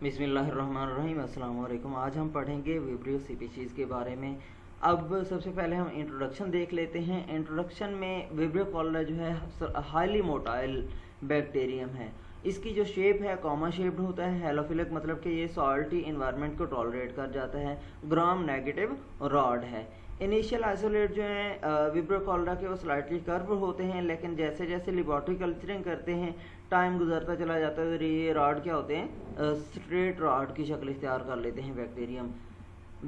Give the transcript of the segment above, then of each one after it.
बिस्मिल्लाहिर्रहमानिर्रहीम। अस्सलाम वालेकुम। आज हम पढ़ेंगे विब्रियो स्पीशीज़ के बारे में। अब सबसे पहले हम इंट्रोडक्शन देख लेते हैं। इंट्रोडक्शन में विब्रियो कॉलरा जो है हाईली मोटाइल बैक्टीरियम है। इसकी जो शेप है कॉमन शेप्ड होता है। हेलोफिलिक मतलब कि ये सॉल्टी इन्वायरमेंट को टॉलरेट कर जाता है। ग्राम नेगेटिव रॉड है। इनिशियल आइसोलेट जो है विब्रियो कॉलरा के वो स्लाइटली कर्व होते हैं, लेकिन जैसे जैसे लेबोरेटरी कल्चरिंग करते हैं टाइम गुजरता चला जाता है तो ये रॉड क्या होते हैं, स्ट्रेट रॉड की शक्ल इख्तियार कर लेते हैं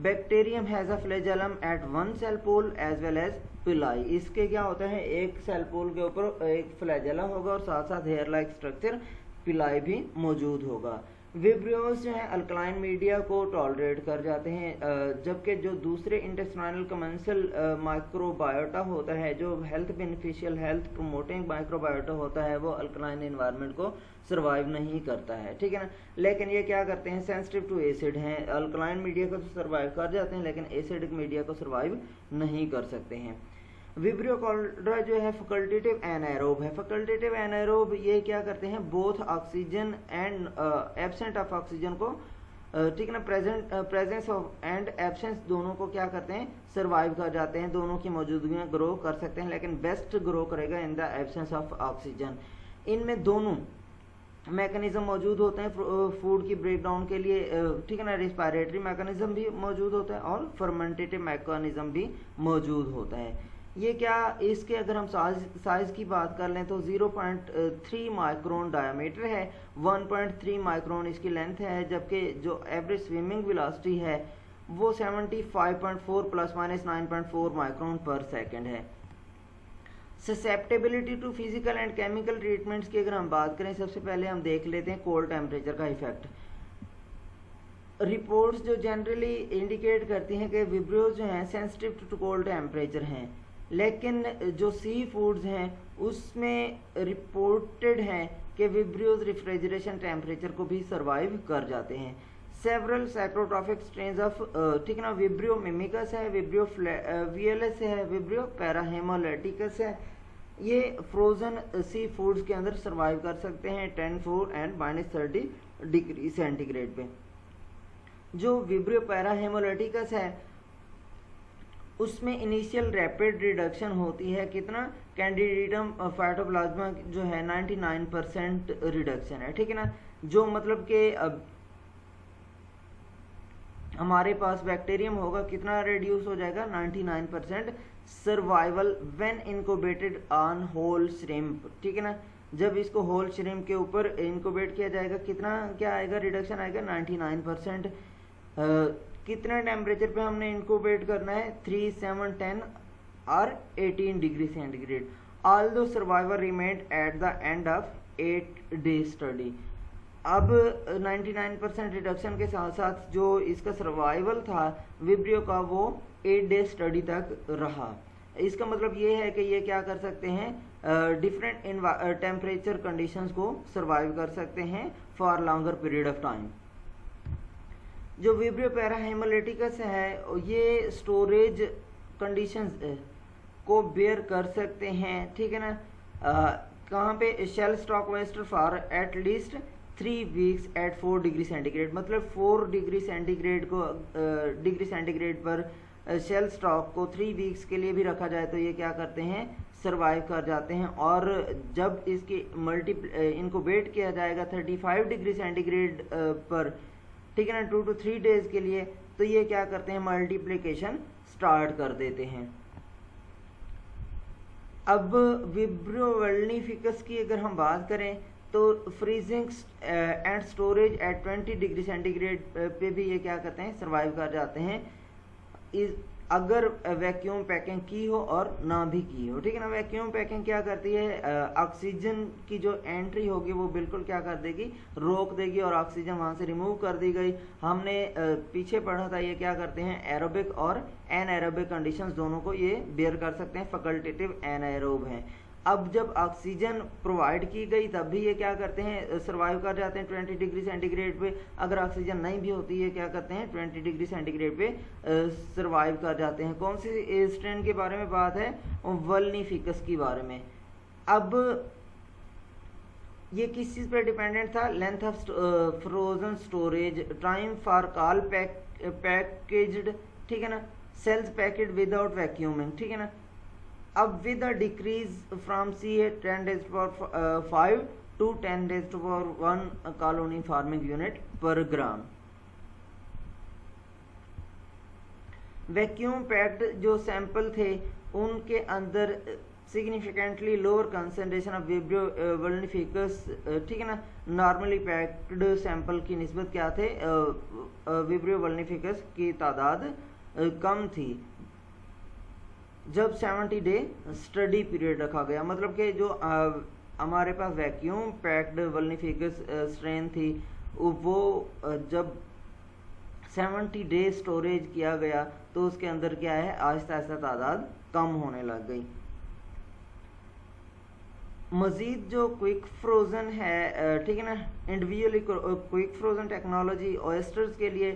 bacterium has a flagellum at one cell pole as well as pili. इसके क्या होता है, एक सेल पोल के ऊपर एक फ्लैजेलम होगा और साथ साथ हेयर लाइक स्ट्रक्चर पिलाई भी मौजूद होगा। विब्रियोस जो है अल्कलाइन मीडिया को टॉलरेट कर जाते हैं, जबकि जो दूसरे इंटेस्टाइनल कमेंसल माइक्रोबायोटा होता है, जो health beneficial health promoting microbiota होता है, वो अल्कलाइन इन्वायरमेंट को सर्वाइव नहीं करता है, ठीक है ना। लेकिन ये क्या करते हैं, सेंसिटिव टू एसिड हैं। अल्कलाइन मीडिया को तो सर्वाइव कर जाते हैं लेकिन एसिडिक मीडिया को सर्वाइव नहीं कर सकते हैं। विब्रियो कॉलरा जो है फैकल्टेटिव एनाएरोब है। फैकल्टेटिव एनाएरोब ये क्या करते हैं, both oxygen and absent of oxygen को, ठीक है ना, प्रेजेंस ऑफ एंड एब्सेंस दोनों को क्या करते हैं, सर्वाइव कर जाते हैं। दोनों की मौजूदगी में ग्रो कर सकते हैं, लेकिन बेस्ट ग्रो करेगा in the absence of oxygen. इनमें दोनों मैकेनिज्म मौजूद होते हैं फूड की ब्रेकडाउन के लिए, ठीक है ना। रिस्पायरेटरी मैकेनिज्म भी मौजूद होता है और फर्मेंटेटिव मैकेनिज्म भी मौजूद होता है। ये क्या, इसके अगर हम साइज की बात कर लें तो 0.3 माइक्रोन डायमीटर है, 1.3 माइक्रोन इसकी लेंथ है, जबकि जो एवरेज स्विमिंग वेलोसिटी है वो 75.4 plus minus 9.4 micron per second है। Susceptibility to physical and chemical treatments की अगर हम बात करें, सबसे पहले हम देख लेते हैं कोल्ड टेम्परेचर का इफेक्ट। रिपोर्ट्स जो जनरली इंडिकेट करती हैं कि विब्रियोज जो हैं सेंसिटिव टू कोल्ड टेम्परेचर हैं, लेकिन जो सी फूड्स हैं उसमें रिपोर्टेड है कि विब्रियोज रेफ्रिजरेशन टेम्परेचर को भी सर्वाइव कर जाते हैं। सेवरल साइक्रोट्रॉफिक स्ट्रेन्स ऑफ, ठीक है ना, विब्रियो मिमिकस है, विब्रियो वीएलएस है, विब्रियो पैराहेमोलेटिकस है। ये फ्रोजन सी फूड्स के अंदर सर्वाइव कर सकते हैं 10 एंड -30 डिग्री सेंटीग्रेड पे। जो विब्रियो पैराहेमोलेटिकस है उसमें इनिशियल रैपिड रिडक्शन होती है, कितना, कैंडिडेटम फाइटोप्लाज्मा जो है 99% रिडक्शन है, ठीक है ना। जो मतलब कि हमारे पास बैक्टीरियम होगा कितना रिड्यूस हो जाएगा, 99% survival when incubated on whole shrimp, ठीक है ना। जब इसको होल श्रिम्प के ऊपर इनक्यूबेट किया जाएगा कितना क्या आएगा, रिडक्शन आएगा 99%। कितने टेम्परेचर पे हमने इनक्यूबेट करना है, 3, 7, 10 और 18 degree centigrade. Although survival remained at the end of 8 day study. अब 99% रिडक्शन के साथ साथ जो इसका सर्वाइवल था विब्रियो का वो 8 डे स्टडी तक रहा। इसका मतलब ये है कि ये क्या कर सकते हैं, डिफरेंट टेम्परेचर कंडीशंस को सर्वाइव कर सकते हैं for longer period of time. जो विब्रियो पैराहेमोलेटिकस है ये स्टोरेज कंडीशंस को बेयर कर सकते हैं, ठीक है ना। कहाँ पे, shell stock oyster for at least 3 weeks at 4 degree centigrade, मतलब 4 डिग्री सेंटीग्रेड पर शेल स्टॉक को 3 वीक्स के लिए भी रखा जाए तो ये क्या करते हैं, सर्वाइव कर जाते हैं। और जब इसकी इनक्यूबेट किया जाएगा 35 डिग्री सेंटीग्रेड पर, ठीक है ना, 2 to 3 डेज के लिए, तो ये क्या करते हैं, मल्टीप्लिकेशन स्टार्ट कर देते हैं। अब विब्रियो वेल्निफिकस की अगर हम बात करें तो freezing and storage at 20 degree centigrade पे भी ये क्या करते हैं, सर्वाइव कर जाते हैं, अगर वैक्यूम पैकिंग की हो और ना भी की हो, ठीक है ना। वैक्यूम पैकिंग क्या करती है, ऑक्सीजन की जो एंट्री होगी वो बिल्कुल क्या कर देगी, रोक देगी और ऑक्सीजन वहां से रिमूव कर दी गई। हमने पीछे पढ़ा था ये क्या करते हैं, एरोबिक और एनएरोबिक कंडीशंस दोनों को ये बेयर कर सकते हैं, फैकल्टेटिव एनाएरोब हैं। अब जब ऑक्सीजन प्रोवाइड की गई तब भी ये क्या करते हैं, सर्वाइव कर जाते हैं 20 डिग्री सेंटीग्रेड पे। अगर ऑक्सीजन नहीं भी होती है क्या करते हैं, 20 डिग्री सेंटीग्रेड पे सर्वाइव कर जाते हैं। कौन सी स्ट्रेन के बारे में बात है, वेल्निफिकस के बारे में। अब ये किस चीज़ पर डिपेंडेंट था? Length of frozen storage, time for call packaged, ठीक है ना, सेल्स पैकेट विदाउट वैक्यूमिंग, ठीक है ना। अब with a decrease from C 10 days for 5 to 10 days for 1 colony forming unit per gram. Vacuum packed जो सैंपल थे उनके अंदर significantly lower concentration of Vibrio vulnificus, ठीक है ना, नॉर्मली पैक्ड सैंपल की निस्बत क्या थे? विब्रियो वल्निफिकस की तादाद कम थी जब 70 डे स्टडी पीरियड रखा गया। मतलब कि जो हमारे पास वैक्यूम पैक्ड वल्निफिकस स्ट्रेन थी वो जब 70 डे स्टोरेज किया गया तो उसके अंदर क्या है, आहिस्ता आहिस्ता तादाद कम होने लग गई। मज़ीद जो क्विक फ्रोज़न है, ठीक है ना, individually quick frozen technology oysters के लिए,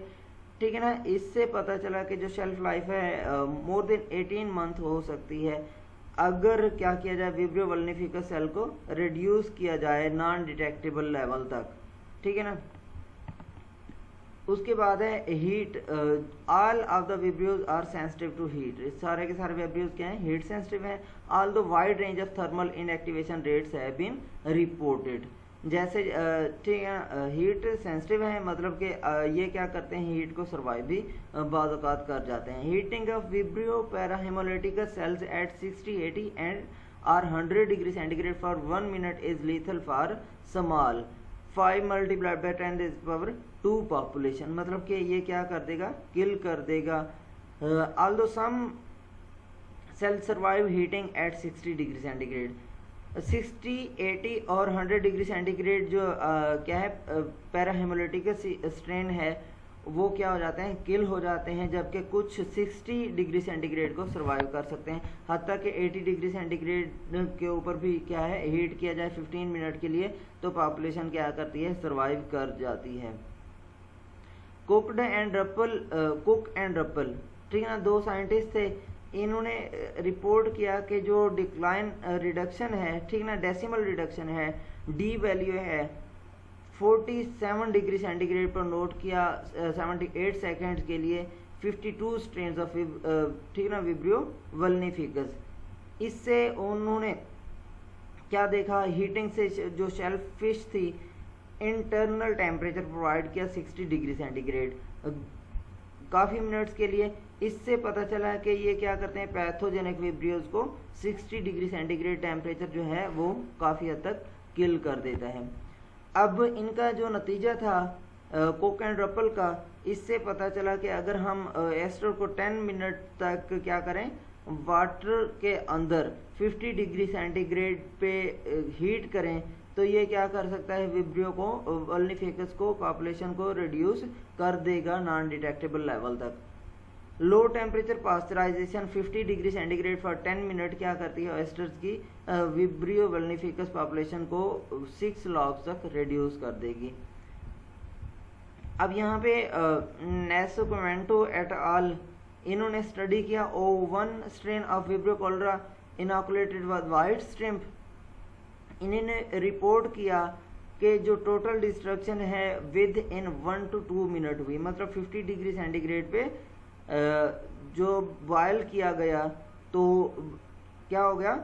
ठीक है ना, इससे पता चला कि जो शेल्फ लाइफ है मोर देन 18 मंथ हो सकती है अगर क्या किया जाए, विब्रियो वल्निफिकस सेल को रिड्यूस किया जाए नॉन डिटेक्टेबल लेवल तक, ठीक है ना। उसके बाद है heat, all of the vibrios are sensitive to heat, सारे के सारे विब्रियोज क्या हैं, हीट सेंसिटिव हैं। All the wide range of thermal inactivation rates have been reported, जैसे ठीक है हीट सेंसिटिव है, मतलब कि ये क्या करते हैं, हीट को सर्वाइव भी बाज़ औक़ात कर जाते हैं। Heating of Vibrio parahaemolyticus cells at 60, 80 and or 100 degree centigrade for 1 minute is lethal for small 5 multiplied by 10 raised power 2 population, मतलब कि ये क्या कर देगा, किल कर देगा। Although some cell survive heating at 60 degree centigrade, 60, 80 और 100 डिग्री सेंटीग्रेड जो क्या है पैराहेमोलिटिकस स्ट्रेन है वो क्या हो जाते हैं, किल हो जाते हैं, जबकि कुछ 60 डिग्री सेंटीग्रेड को सर्वाइव कर सकते हैं। हत्ता कि 80 डिग्री सेंटीग्रेड के ऊपर भी क्या है हीट किया जाए 15 मिनट के लिए तो पॉपुलेशन क्या करती है, सर्वाइव कर जाती है। कुक एंड रप्पल, ठीक है ना, दो साइंटिस्ट थे, इन्होंने रिपोर्ट किया कि जो डिक्लाइन रिडक्शन है, ठीक ना, डेसिमल रिडक्शन है, डी वैल्यू है 47 डिग्री सेंटीग्रेड पर नोट किया 78 सेकेंड्स के लिए 52 स्ट्रेन्स ऑफ, ठीक ना, विब्रियो वल्निफिकस। इससे उन्होंने क्या देखा, हीटिंग से जो शेल्फ फिश थी इंटरनल टेम्परेचर प्रोवाइड किया 60 डिग्री सेंटीग्रेड काफ़ी मिनट्स के लिए। इससे पता चला कि ये क्या करते हैं, पैथोजेनिक विब्रियोज को 60 डिग्री सेंटीग्रेड टेम्परेचर जो है वो काफ़ी हद तक किल कर देता है। अब इनका जो नतीजा था कुक एंड रप्पल का, इससे पता चला कि अगर हम एस्टर को 10 मिनट तक क्या करें, वाटर के अंदर 50 डिग्री सेंटीग्रेड पे हीट करें तो ये क्या कर सकता है, विब्रियो को वल्निफिकस को पॉपुलेशन को रिड्यूस कर देगा नॉन डिटेक्टेबल लेवल तक। Low temperature pasteurization 50 degree centigrade for 10 minute क्या करती है, ऑयस्टर्स की विब्रियो वल्निफिकस पॉपुलेशन को 6 लॉग्स तक रिड्यूस कर देगी। अब यहाँ पे नेसोकोमेंटो एट आल इन्होंने स्टडी किया O1 strain of Vibrio cholera inoculated with white shrimp. इन्होंने रिपोर्ट किया कि जो टोटल डिस्ट्रक्शन है विद इन 1 to 2 मिनट हुई, मतलब 50 डिग्री सेंटीग्रेड पे जो बॉयल किया गया तो क्या हो गया,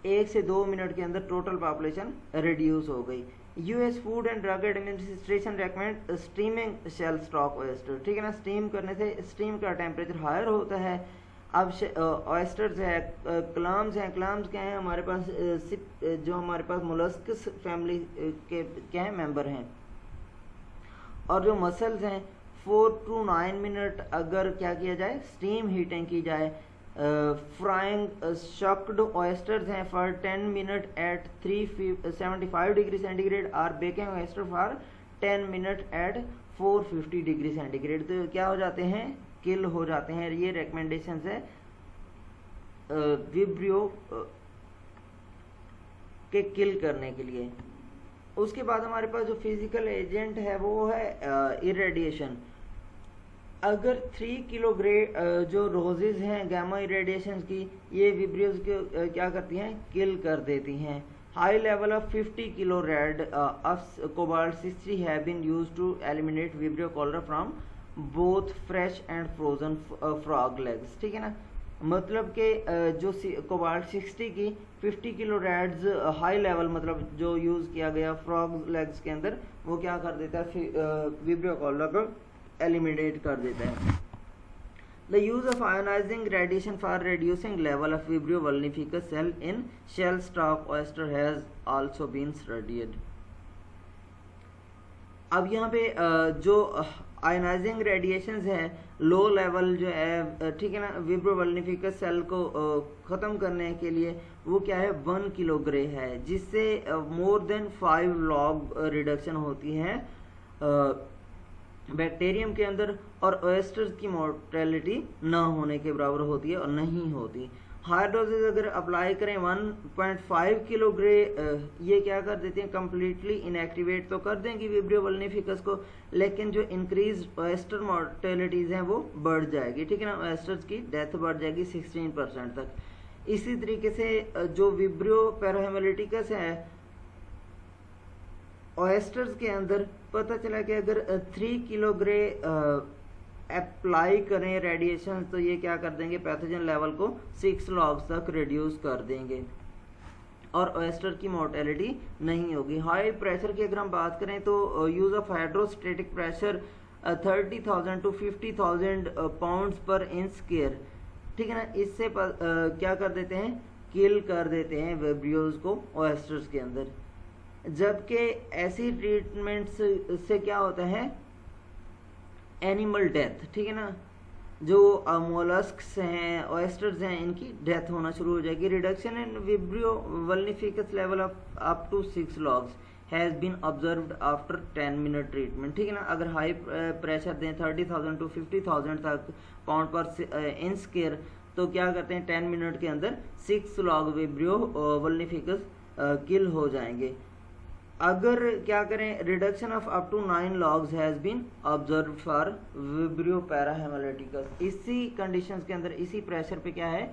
1 से 2 मिनट के अंदर टोटल पॉपुलेशन रिड्यूस हो गई। US food and drug administration recommend steaming shell stock oyster, ठीक है ना, स्टीम करने से स्टीम का टेम्परेचर हायर होता है। अब ऑयस्टर्स है, क्लाम्स हैं, क्लाम्स क्या हैं हमारे पास, जो हमारे पास मोलस्कस फैमिली के क्या हैं मेंबर हैं, और जो मसल्स हैं 4 to 9 मिनट अगर क्या किया जाए, स्टीम हीटिंग की जाए। फ्राइंग शॉक्ड ऑयस्टर्स हैं for 10 minute at 375 degree centigrade और baking oyster for 10 minute at 450 degree centigrade, तो क्या हो जाते हैं, किल हो जाते हैं। ये रिकमेंडेशन है विब्रियो के किल करने के लिए। उसके बाद हमारे पास जो फिजिकल एजेंट है वो है इरेडिएशन। अगर 3 किलोग्राम जो रोजेज हैं गामा इरेडिएशन की, ये विब्रियोज को क्या करती हैं, किल कर देती हैं। high level of 50 kilo rad of cobalt 60 have been used to eliminate vibrio cholera from both fresh and frozen frog legs। ठीक है ना, मतलब कि जो कोबाल्ट 60 की 50 किलो रैड्स हाई लेवल मतलब जो यूज़ किया गया फ्रॉग लेग्स के अंदर, वो क्या कर देता है, विब्रियो कॉलरा को एलिमिनेट कर देता है। The use of ionizing radiation for reducing level of Vibrio vulnificus cell in shell stalk oyster has also been studied। अब यहाँ पे जो आयनाइजिंग रेडिएशन है लो लेवल जो है, ठीक है ना, विब्रो वल्निफिकस सेल को ख़त्म करने के लिए वो क्या है 1 किलो ग्रे है, जिससे मोर देन 5 लॉग रिडक्शन होती है बैक्टीरियम के अंदर, और ओएस्टर्स की मोर्टेलिटी ना होने के बराबर होती है और नहीं होती। हाई डोजेज अगर अप्लाई करें 1.5 किलो ग्रे, ये क्या कर देते हैं, कम्प्लीटली इनएक्टिवेट तो कर देंगी विब्रियो वल्निफिकस को, लेकिन जो इंक्रीज ओएस्टर मोर्टेलिटीज़ हैं वो बढ़ जाएगी। ठीक है ना, ओएस्टर्स की डेथ बढ़ जाएगी 16% तक। इसी तरीके से जो विब्रियो पैराहेमोलिटिकस है ओएस्टर्स के अंदर, पता चला कि अगर 3 किलो ग्रे अप्लाई करें रेडिएशन, तो ये क्या कर देंगे, पैथोजन लेवल को 6 लॉग्स तक रिड्यूस कर देंगे और ओएस्टर की मोर्टेलिटी नहीं होगी। हाई प्रेशर की अगर हम बात करें तो use of hydrostatic pressure 30,000 to 50,000 pounds पर इंच स्क्वायर, ठीक है ना, इससे क्या कर देते हैं, किल कर देते हैं विब्रियोज को ओएस्टर्स के अंदर। जबकि ऐसी ट्रीटमेंट्स से क्या होता है, एनिमल डेथ, ठीक है ना, जो मोलस्क्स हैं ओएस्टर्स हैं इनकी डेथ होना शुरू हो जाएगी। Reduction in Vibrio vulnificus level of up to 6 logs has been observed after 10 minute treatment. ठीक है ना, अगर हाई प्रेशर दें 30,000 to 50,000 तक पाउंड पर इंच स्क्वायर, तो क्या करते हैं 10 मिनट के अंदर 6 लॉग विब्रियो वल्निफिकस किल हो जाएंगे। अगर क्या करें, reduction of up to 9 logs has been observe for Vibrio parahaemolyticus. इसी कंडीशंस के अंदर, इसी प्रेशर पे क्या है,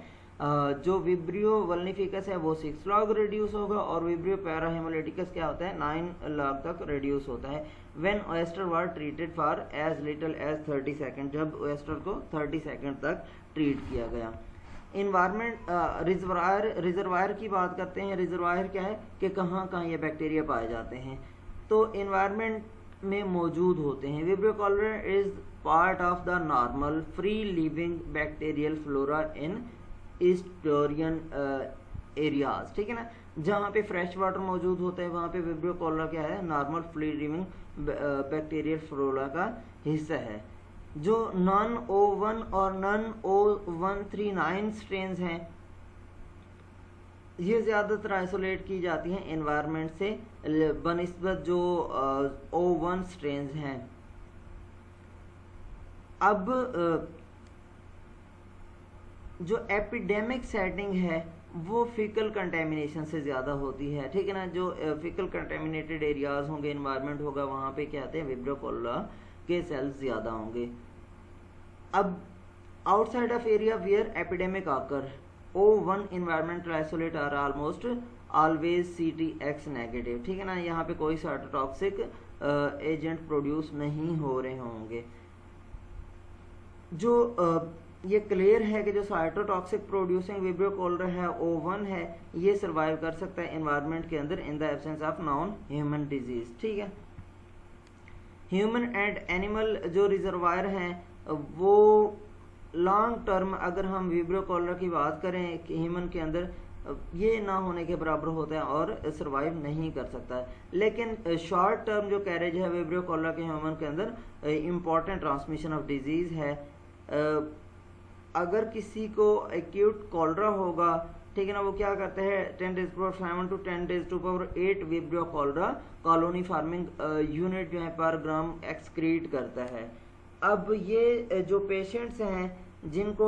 जो विब्रियो वल्निफिकस है वो 6 लॉग रिड्यूस होगा और विब्रियो पैराहेमोलिटिकस क्या होता है 9 लॉग तक रिड्यूस होता है। When oyster were treated for as little as 30 second, जब ओएस्टर को 30 सेकेंड तक ट्रीट किया गया। इन्वायरमेंट रिजर्वायर की बात करते हैं। रिजर्वायर क्या है कि कहाँ कहाँ ये बैक्टीरिया पाए जाते हैं, तो इन्वायरमेंट में मौजूद होते हैं। Vibrio cholerae is part of the normal free living bacterial flora in estuarine areas. ठीक है ना, जहाँ पे फ्रेश वाटर मौजूद होता है वहाँ पे विब्रियो कॉलरा क्या है, normal free living bacterial flora का हिस्सा है। जो नॉन O1 और नॉन O139 स्ट्रेन्स हैं, ये ज़्यादातर आइसोलेट की जाती हैं एनवायरनमेंट से बनिस्बत जो O1 स्ट्रेन्स हैं। अब जो एपिडेमिक सेटिंग है वो फिकल कंटेमिनेशन से ज़्यादा होती है। ठीक है ना, जो फिकल कंटेमिनेटेड एरियाज होंगे, एनवायरनमेंट होगा, वहाँ पे क्या आते हैं, विब्रियो कॉलरा के सेल्स ज़्यादा होंगे। अब outside of area where epidemic आकर, O1 environmental isolate are almost always CTX negative. ठीक है ना, यहाँ पे कोई साइटोटॉक्सिक एजेंट प्रोड्यूस नहीं हो रहे होंगे। जो ये क्लियर है कि जो साइटोटॉक्सिक प्रोड्यूसिंग विब्रियो कॉलरा है O1 है, ये सर्वाइव कर सकता है एनवायरनमेंट के अंदर in the absence of non human disease. ठीक है, ह्यूमन एंड एनिमल जो रिजर्वायर हैं वो लॉन्ग टर्म, अगर हम विब्रियो कॉलरा की बात करें कि ह्यूमन के अंदर, ये ना होने के बराबर होता है और सरवाइव नहीं कर सकता है। लेकिन शॉर्ट टर्म जो कैरेज है विब्रियो कॉलरा के ह्यूमन के अंदर इम्पॉर्टेंट ट्रांसमिशन ऑफ डिजीज़ है। अगर किसी को एक्यूट कॉलरा होगा, ठीक है ना, वो क्या करते हैं 10⁻⁷ to 10⁸ vibrio cholera colony forming unit जो है पर ग्राम एक्सक्रीट करता है। अब ये जो पेशेंट्स हैं जिनको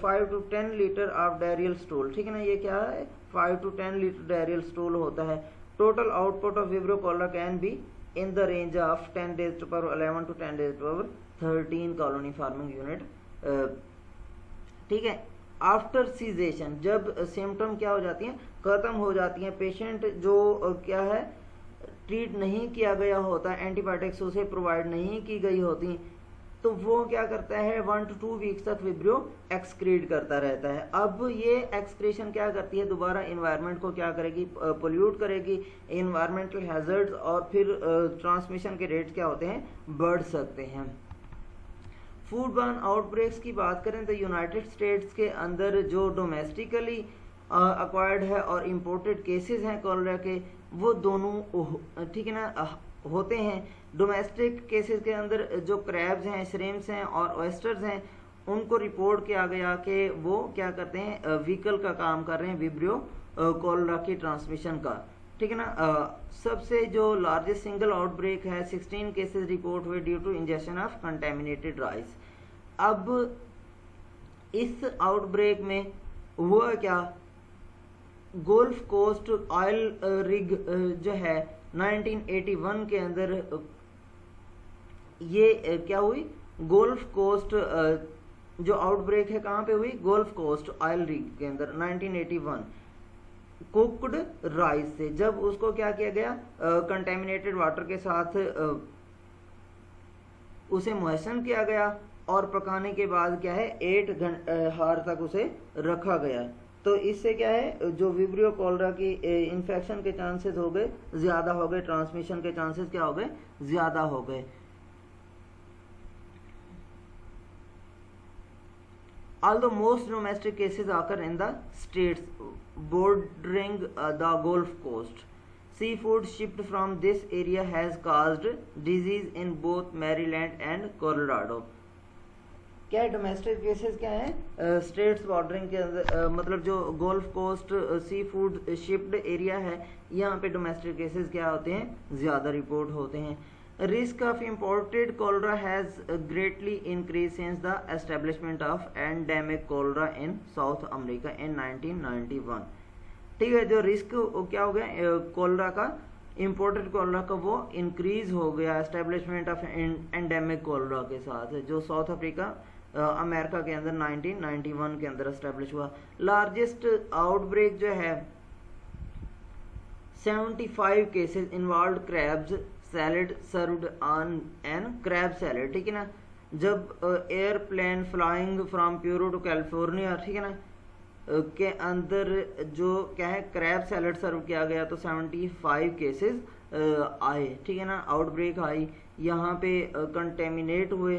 5 to 10 litre of diarrhoeal stool, ठीक है ना, ये क्या है 5 to 10 लीटर डायरियल स्टूल होता है। Total output of Vibrio cholera can be in the range of 10⁻11 to 10⁻13 colony forming unit. ठीक है, आफ्टर सीजेशन, जब सिम्टम क्या हो जाती हैं, ख़त्म हो जाती हैं। पेशेंट जो क्या है ट्रीट नहीं किया गया होता, एंटीबायोटिक्स उसे प्रोवाइड नहीं की गई होती, तो वो क्या करता है 1 to 2 वीक्स तक विब्रियो एक्सक्रीट करता रहता है। अब ये एक्सक्रीशन क्या करती है, दोबारा इन्वायरमेंट को क्या करेगी, पोल्यूट करेगी, इन्वायरमेंटल हैजर्ड्स, और फिर ट्रांसमिशन के रेट्स क्या होते हैं, बढ़ सकते हैं। फूड बर्न आउटब्रेक्स की बात करें तो यूनाइटेड स्टेट्स के अंदर जो डोमेस्टिकली अक्वायर्ड है और इम्पोर्टेड केसेस हैं कॉलरा के, वो दोनों ठीक है ना होते हैं। डोमेस्टिक केसेस के अंदर जो क्रैब्स हैं, श्रिम्प्स हैं और ऑयस्टर्स हैं, उनको रिपोर्ट किया गया कि वो क्या करते हैं, व्हीकल का काम कर रहे हैं विब्रियो कॉलरा की ट्रांसमिशन का, ठीक है ना। सबसे जो लार्जेस्ट सिंगल आउटब्रेक है, 16 केसेस रिपोर्ट हुए due to injection of contaminated rice. अब इस आउटब्रेक में हुआ क्या, गोल्फ कोस्ट ऑयल रिग जो है 1981 के अंदर ये क्या हुई, गोल्फ कोस्ट जो आउटब्रेक है कहाँ पे हुई, गोल्फ कोस्ट ऑयल रिग के अंदर 1981 कुक्ड राइस से। जब उसको क्या किया गया, कंटेमिनेटेड वाटर के साथ उसे मोहसन किया गया और पकाने के बाद क्या है 8 हार तक उसे रखा गया, तो इससे क्या है जो विब्रियो कॉलरा की इन्फेक्शन के चांसेस हो गए ज़्यादा हो गए, ट्रांसमिशन के चांसेस क्या हो गए, ज़्यादा हो गए। Although most domestic cases occur in the states bordering the Gulf Coast, seafood shipped from this area has caused disease in both Maryland and Colorado. क्या है डोमेस्टिक केसेस क्या है, स्टेट्स बॉर्डरिंग के अंदर मतलब जो golf coast sea food shipped area है, यहाँ पे डोमेस्टिक केसेस क्या होते हैं, ज़्यादा रिपोर्ट होते हैं। Risk of imported cholera has greatly increased since the establishment of endemic cholera in South America in 1991. ठीक है, जो रिस्क क्या हो गया कोलरा का, इम्पोर्टेड कोलरा का, वो इंक्रीज हो गया एस्टेब्लिशमेंट ऑफ एंडेमिक कोलरा के साथ, जो साउथ अफ्रीका अमेरिका के अंदर 1991 के अंदर एस्टेब्लिश हुआ। लार्जेस्ट आउटब्रेक जो है 75 cases involve crabs salad served on an crab salad, ठीक है ना। जब airplane flying from Peru to California, ठीक है ना, के अंदर जो क्या है क्रैब सैलड सर्व किया गया, तो 75 केसेस आए, ठीक है ना, आउटब्रेक आई, यहाँ पे कंटेमिनेट हुए।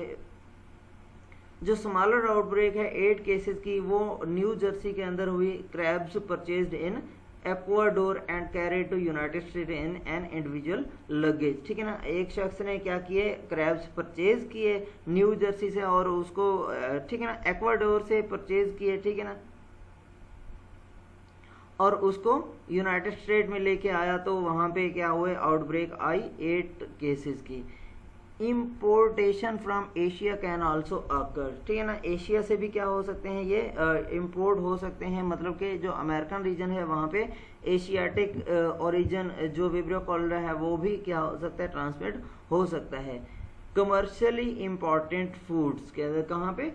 जो स्मॉलर आउटब्रेक है 8 केसेस की, वो न्यू जर्सी के अंदर हुई। Crabs purchased in Ecuador and carried to United State in an individual luggage, ठीक है ना। एक शख्स ने क्या किए, क्रैब्स परचेज किए न्यू जर्सी से और उसको ठीक है ना एक्वाडोर से परचेज किए, ठीक है ना, और उसको यूनाइटेड स्टेट में लेके आया, तो वहां पे क्या हुए आउटब्रेक आई 8 केसेस की। Importation from Asia can also occur, ठीक है ना, एशिया से भी क्या हो सकते हैं, ये इम्पोर्ट हो सकते हैं, मतलब कि जो अमेरिकन रीजन है वहाँ पे एशियाटिक ओरिजिन जो विब्रियो कॉलरा है वो भी क्या हो सकता है, ट्रांसमिट हो सकता है। कमर्शियली इम्पॉर्टेंट फूड्स के अंदर कहाँ पे,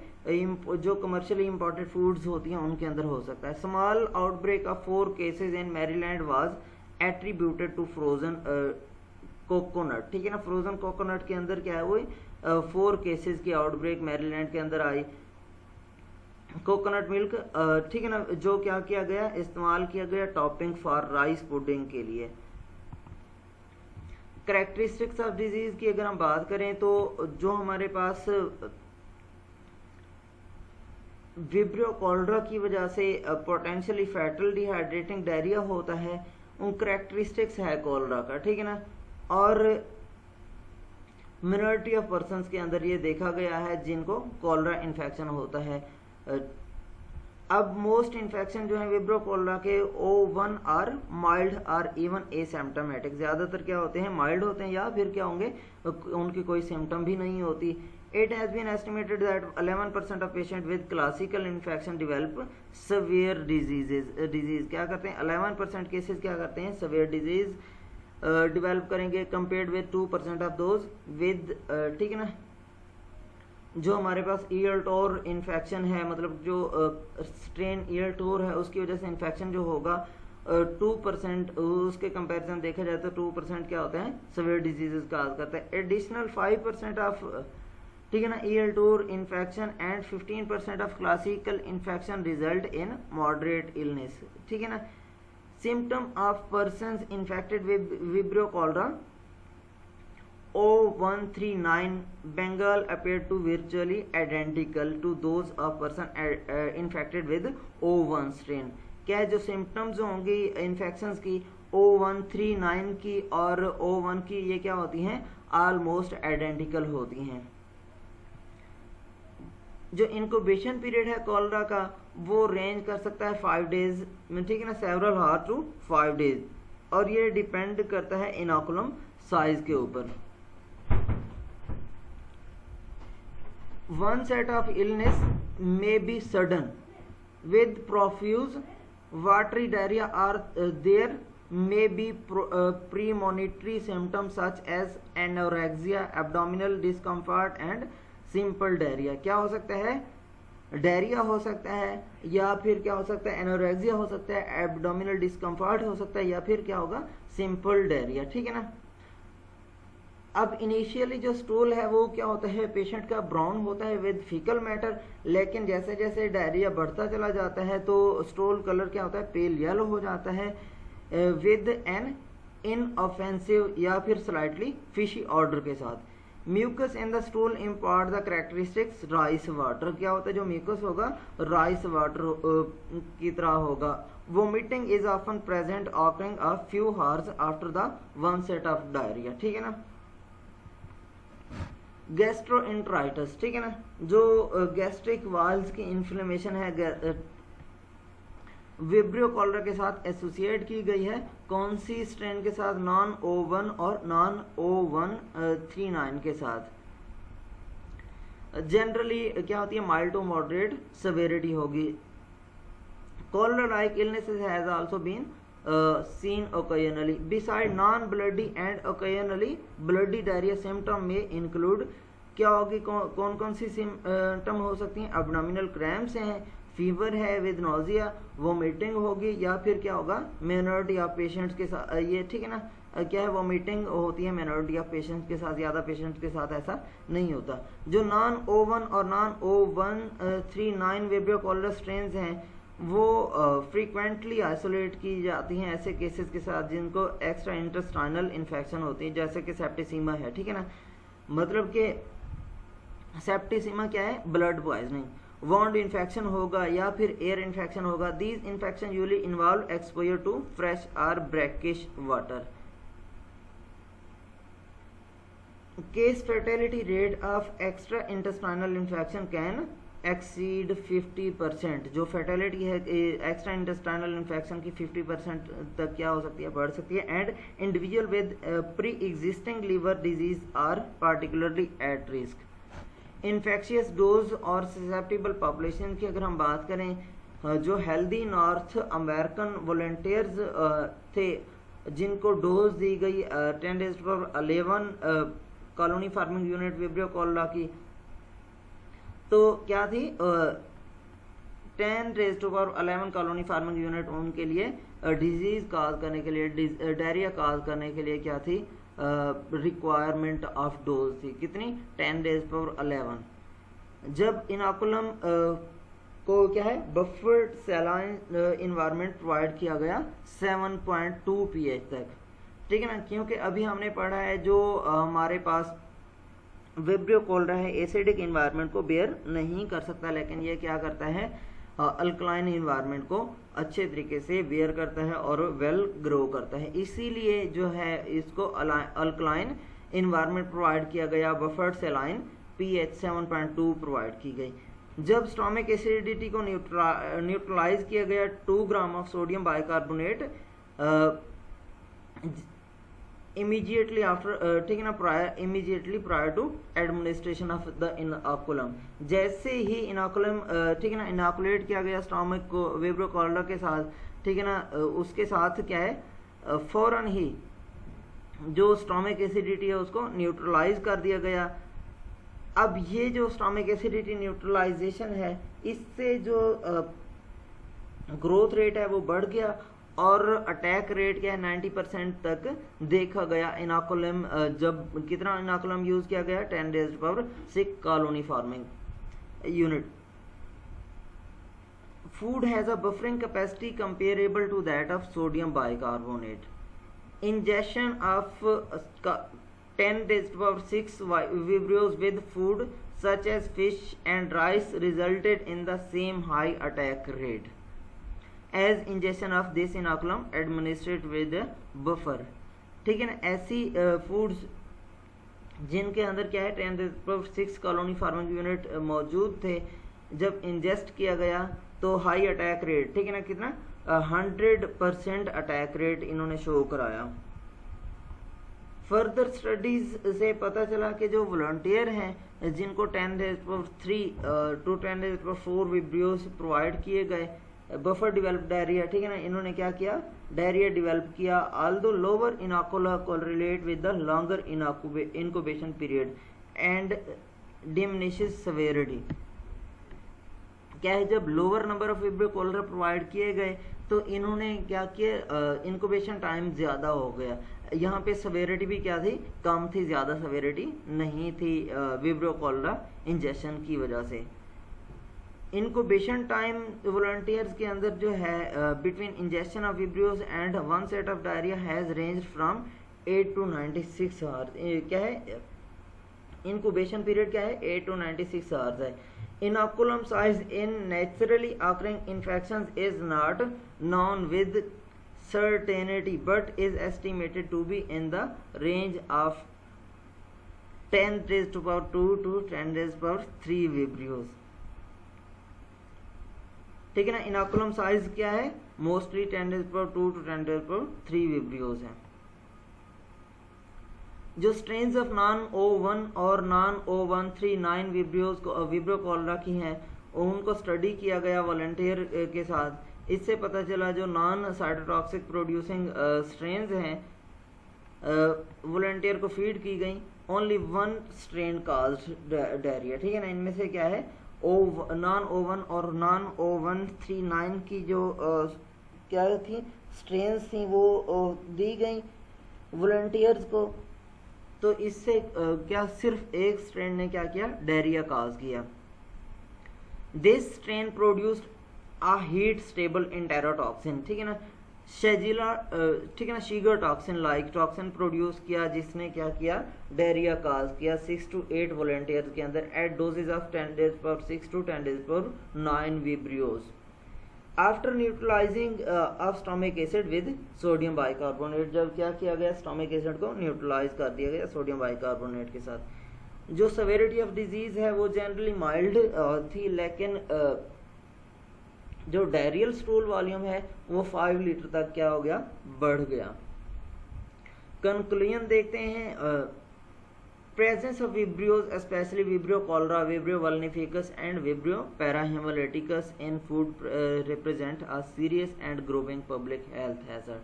जो कमर्शियली इम्पॉर्टेंट फूड्स होती हैं उनके अंदर हो सकता है। Small outbreak of 4 cases in Maryland was attributed to frozen coconut, ठीक है ना। फ्रोजन कोकोनट के अंदर क्या है हुई 4 केसेस की आउटब्रेक मैरीलैंड के अंदर आई। कोकोनट मिल्क, ठीक है ना, जो क्या किया गया, इस्तेमाल किया गया टॉपिंग फॉर राइस पुडिंग के लिए। कैरेक्टरिस्टिक्स ऑफ डिजीज की अगर हम बात करें तो जो हमारे पास विब्रियो कॉलरा की वजह से पोटेंशियली फैटल डिहाइड्रेटिंग डायरिया होता है, उन कैरेक्टरिस्टिक्स है कॉलरा का, ठीक है ना। और मिनॉरिटी ऑफ पर्सन्स के अंदर ये देखा गया है जिनको कॉलरा इन्फेक्शन होता है। अब मोस्ट इन्फेक्शन जो है विब्रो कॉलरा के O1 आर माइल्ड और इवन एसिम्प्टोमेटिक, ज़्यादातर क्या होते हैं माइल्ड होते हैं या फिर क्या होंगे उनकी कोई सिम्टम भी नहीं होती। It has been estimated that 11% of patients with classical infection develop severe disease क्या करते हैं 11% केसेस क्या करते हैं severe disease डेवलप करेंगे compared with 2% of those with, ठीक है ना। जो हमारे पास ईयर टोर इन्फेक्शन है, मतलब जो स्ट्रेन ईयर टोर है उसकी वजह से इन्फेक्शन जो होगा 2% उसके कंपैरिजन देखा जाए तो 2% क्या होते हैं सीवियर डिजीजेस काज करता है। एडिशनल 5% ऑफ, ठीक है ना, year tour infection and 15% of classical infection result in moderate illness, ठीक है ना। Symptom of persons infected with vibrio cholera O139 Bengal appeared to virtually identical to those of person infected with O1 strain। क्या है जो symptoms होंगी infections की O139 की और O1 की, ये क्या होती हैं, ऑलमोस्ट आइडेंटिकल होती हैं। जो इनक्यूबेशन पीरियड है कॉलरा का वो रेंज कर सकता है 5 डेज में, ठीक है ना, सेवरल हावर टू 5 डेज, और ये डिपेंड करता है इनोकुलम साइज के ऊपर। One set of illness may be sudden with profuse watery diarrhea, or there may be premonitory symptoms such as anorexia, abdominal discomfort and simple diarrhea। क्या हो सकता है, डायरिया हो सकता है, या फिर क्या हो सकता है, एनोरेक्सिया हो सकता है, एब्डोमिनल डिस्कम्फर्ट हो सकता है, या फिर क्या होगा, सिंपल डायरिया, ठीक है ना। अब इनिशियली जो स्टूल है वो क्या होता है, पेशेंट का ब्राउन होता है विद फीकल मैटर, लेकिन जैसे जैसे डायरिया बढ़ता चला जाता है तो स्टूल कलर क्या होता है, पेल येलो हो जाता है विद एन इनऑफेंसिव या फिर स्लाइटली फिशी ऑर्डर के साथ। Mucus in the stool impart the characteristics rice water. क्या होता है, जो म्यूकस होगा राइस वाटर की तरह होगा। Vomiting is often present occurring a few hours after the one set of diarrhoea, ठीक है ना। गैस्ट्रोएंटराइटिस, ठीक है ना, जो गैस्ट्रिक वाल्स की इन्फ्लेमेशन है विब्रियो कॉलरा के साथ एसोसिएट की गई है। कौन सी स्ट्रेन के साथ, नॉन O1 और नॉन O139 के साथ। जनरली क्या होती है, माइल्ड टू मॉडरेट सेवेरिटी होगी। Cholera like illnesses has also been seen occasionally beside non-bloody and occasionally bloody diarrhea symptom may include, क्या होगी, कौन कौन सी सिम्टम हो सकती हैं, एब्डोमिनल क्रैम्प्स हैं, फीवर है विद नोजिया, वोमिटिंग होगी, या फिर क्या होगा, माइनॉरिटी ऑफ पेशेंट्स के साथ ये, ठीक है ना, क्या है, वोमिटिंग होती है माइनॉरिटी ऑफ पेशेंट्स के साथ, ज़्यादा पेशेंट्स के साथ ऐसा नहीं होता। जो नॉन O1 और non O139 vibrio cholera strains हैं वो फ्रीक्वेंटली आइसोलेट की जाती हैं ऐसे केसेस के साथ जिनको एक्स्ट्रा इंटेस्टाइनल इन्फेक्शन होती है, जैसे कि सेप्टिसीमा है, ठीक है ना। मतलब कि सेप्टिसीमा क्या है, ब्लड पॉइजनिंग, वॉन्ड इन्फेक्शन होगा या फिर एयर इन्फेक्शन होगा। These infection usually involve exposure to fresh और brackish water. Case fatality rate of extra intestinal infection can exceed 50%। जो फर्टिलिटी है एक्स्ट्रा इंटेस्टाइनल इन्फेक्शन की 50% तक क्या हो सकती है, बढ़ सकती है। And individual with pre existing liver disease are particularly at risk. Infectious dose और ससेप्टिबल पॉपुलेशन की अगर हम बात करें, जो हेल्दी नॉर्थ अमेरिकन वॉलंटियर्स थे जिनको डोज दी गई 10^11 colony forming unit vibrio cholera की, तो क्या थी 10^11 कॉलोनी फार्मिंग यूनिट उनके लिए डिजीज काज करने के लिए, डायरिया काज करने के लिए क्या थी, रिक्वायरमेंट ऑफ डोज थी, कितनी, 10^11। जब इनोकुलम को क्या है, बफर्ड सैलाइन इन्वायरमेंट प्रोवाइड किया गया 7.2 pH तक, ठीक है ना, क्योंकि अभी हमने पढ़ा है जो हमारे पास विब्रियो कॉलरा है एसिडिक इन्वायरमेंट को बेयर नहीं कर सकता, लेकिन ये क्या करता है, अल्कलाइन इन्वायरमेंट को अच्छे तरीके से बेयर करता है और वेल ग्रो करता है। इसीलिए जो है इसको अल्कलाइन इन्वायरमेंट प्रोवाइड किया गया, बफर्ड सैलाइन pH 7.2 प्रोवाइड की गई। जब स्टोमिक एसिडिटी को न्यूट्रलाइज किया गया 2 gram of sodium bicarbonate immediately after, ठीक है ना, immediately prior to administration of the inoculum. जैसे ही इनोकुलम, ठीक है ना, इनोकुलेट किया गया स्टोमिक को विब्रियो कॉलरा के साथ, ठीक है ना, उसके साथ क्या है, फौरन ही जो स्टोमिक एसिडिटी है उसको न्यूट्रलाइज कर दिया गया। अब ये जो स्टोमिक एसिडिटी न्यूट्रलाइजेशन है, इससे जो ग्रोथ रेट है वो बढ़ गया और अटैक रेट क्या है 90% तक देखा गया इनाकुलम, जब कितना इनाकुलम यूज किया गया 10⁻⁶ colony forming unit. Food has a buffering capacity comparable to that of sodium bicarbonate. Ingestion of 10⁻⁶ Vibrios with food such as fish and rice resulted in the same high attack rate as ingestion of this inoculum administered with a buffer। ठीक है ना, ऐसी foods जिनके अंदर क्या है 10⁻⁶ colony forming unit मौजूद थे, जब इंजेस्ट किया गया तो हाई अटैक रेट, ठीक है ना, कितना 100% अटैक रेट इन्होंने शो कराया। फर्दर स्टडीज से पता चला कि जो वॉलंटियर हैं जिनको 10⁻³ टू 10⁻⁴ विब्रियोस प्रोवाइड किए गए, बफर डेवलप डायरिया, ठीक है ना, इन्होंने क्या किया, डायरिया डेवलप किया। Although lower inocula correlate with the longer incubation period and diminishes severity. क्या है, जब lower number of Vibrio cholerae provide किए गए तो इन्होंने क्या किया, इनक्यूबेशन टाइम ज़्यादा हो गया। यहाँ पे सवेरिटी भी क्या थी, कम थी, ज़्यादा सवेरिटी नहीं थी विब्रियो कॉलरा इंजेक्शन की वजह से। इनक्यूबेशन टाइम वॉलंटियर्स के अंदर जो है between injection of vibrios and onset of diarrhoea has range from 8 to 96 hours. क्या है, इनक्यूबेशन पीरियड क्या है 8 to 96 आवर्स है। Inoculum size in naturally occurring infections is not known with certainty but is estimated to be in the range of 10⁻² to 10⁻³ vibrios। ठीक है ना, inoculum size क्या है, मोस्टली 10⁻² to 10⁻³ विब्रियोज है। जो स्ट्रेन्स ऑफ नॉन O1 और non O139 vibrio cholera की हैं, उनको स्टडी किया गया वॉलंटियर के साथ। इससे पता चला जो नॉन साइटोटॉक्सिक प्रोड्यूसिंग स्ट्रेन्स हैं वॉलंटियर को फीड की गई, only one strain caused diarrhoea. ठीक है ना, इनमें से क्या है नॉन O1 और नॉन O139 की जो क्या थी स्ट्रेन्स थी वो दी गई वॉलंटियर्स को। तो इससे क्या सिर्फ एक स्ट्रेन ने क्या किया, डायरिया काज किया। This strain produced a heat stable enterotoxin, ठीक है ना, शेजिला, ठीक है ना, Shiga toxin like toxin produce किया जिसने क्या किया, डायरिया काज किया 6 to 8 वॉलंटियर्स के अंदर eight doses of 10⁻⁶ to 10⁻⁹ vibrios. After neutralising of stomach acid with sodium bicarbonate, जब क्या किया गया, स्टोमिक एसिड को न्यूट्रलाइज कर दिया गया सोडियम बाइकार्बोनेट के साथ। जो सेवेरिटी ऑफ डिजीज है वो जनरली माइल्ड थी, लेकिन जो डायरियल स्टूल वॉल्यूम है वो 5 लीटर तक क्या हो गया, बढ़ गया। कंक्लूजन देखते हैं, presence of vibrios especially vibrio cholera, vibrio vulnificus and vibrio parahemolyticus in food represent a serious and growing public health hazard।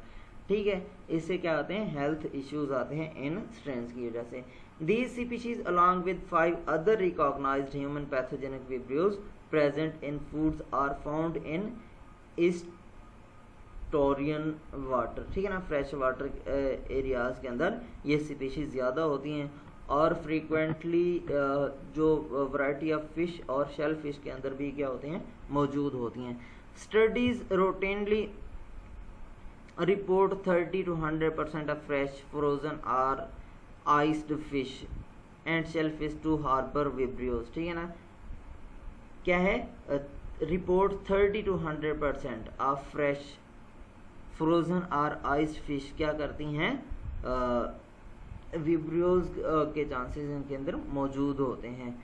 ठीक है, इससे क्या आते हैं, हेल्थ इश्यूज आते हैं इन स्ट्रेन्स की वजह से। These species along with 5 other recognized human pathogenic vibrios present in foods are found in estuarine water। ठीक है ना, फ्रेश वाटर एरियाज के अंदर ये स्पीशीज ज़्यादा होती हैं और फ्रीक्वेंटली जो वैरायटी ऑफ फिश और शेल फिश के अंदर भी क्या होते हैं, मौजूद होती हैं। Studies routinely report 30 to 100% of fresh frozen or iced fish and shell fish to harbour vibrios. ठीक है ना, क्या है, report 30 to 100% of fresh frozen or iced fish क्या करती हैं, विब्रियोज के चांसेस इनके अंदर मौजूद होते हैं।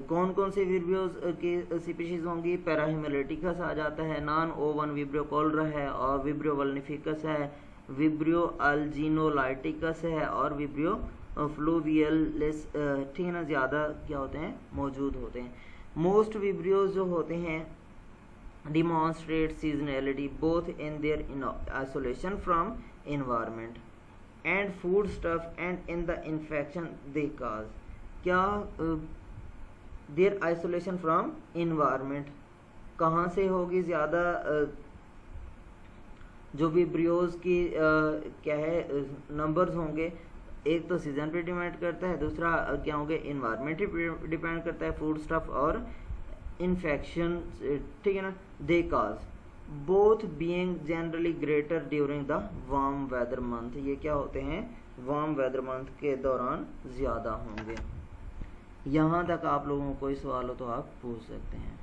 कौन कौन से विब्रियोज के स्पीशीज होंगी, पैराहिमोलिटिकस आ जाता है, नॉन O1 विब्रियो कॉलरा है और विब्रियो वल्निफिकस है, विब्रियो अल्जीनोलाइटिकस है और विब्रियो फ्लूवियलिस, ठीक है ना, ज़्यादा क्या होते हैं, मौजूद होते हैं। मोस्ट विब्रियोज जो होते हैं demonstrate seasonality both in their isolation from environment and food stuff and in the infection they cause. क्या देयर आइसोलेशन फ्रॉम इन्वायरमेंट कहाँ से होगी ज़्यादा जो भी ब्रियोज की क्या है नंबर्स होंगे, एक तो सीजन पे डिपेंड करता है, दूसरा क्या होंगे इन्वायरमेंट पे डिपेंड करता है, फूड स्टफ और इन्फेक्शन, ठीक है ना। They cause both being generally greater during the warm weather month, ये क्या होते हैं वार्म वेदर मंथ के दौरान ज़्यादा होंगे। यहाँ तक आप लोगों को कोई सवाल हो तो आप पूछ सकते हैं।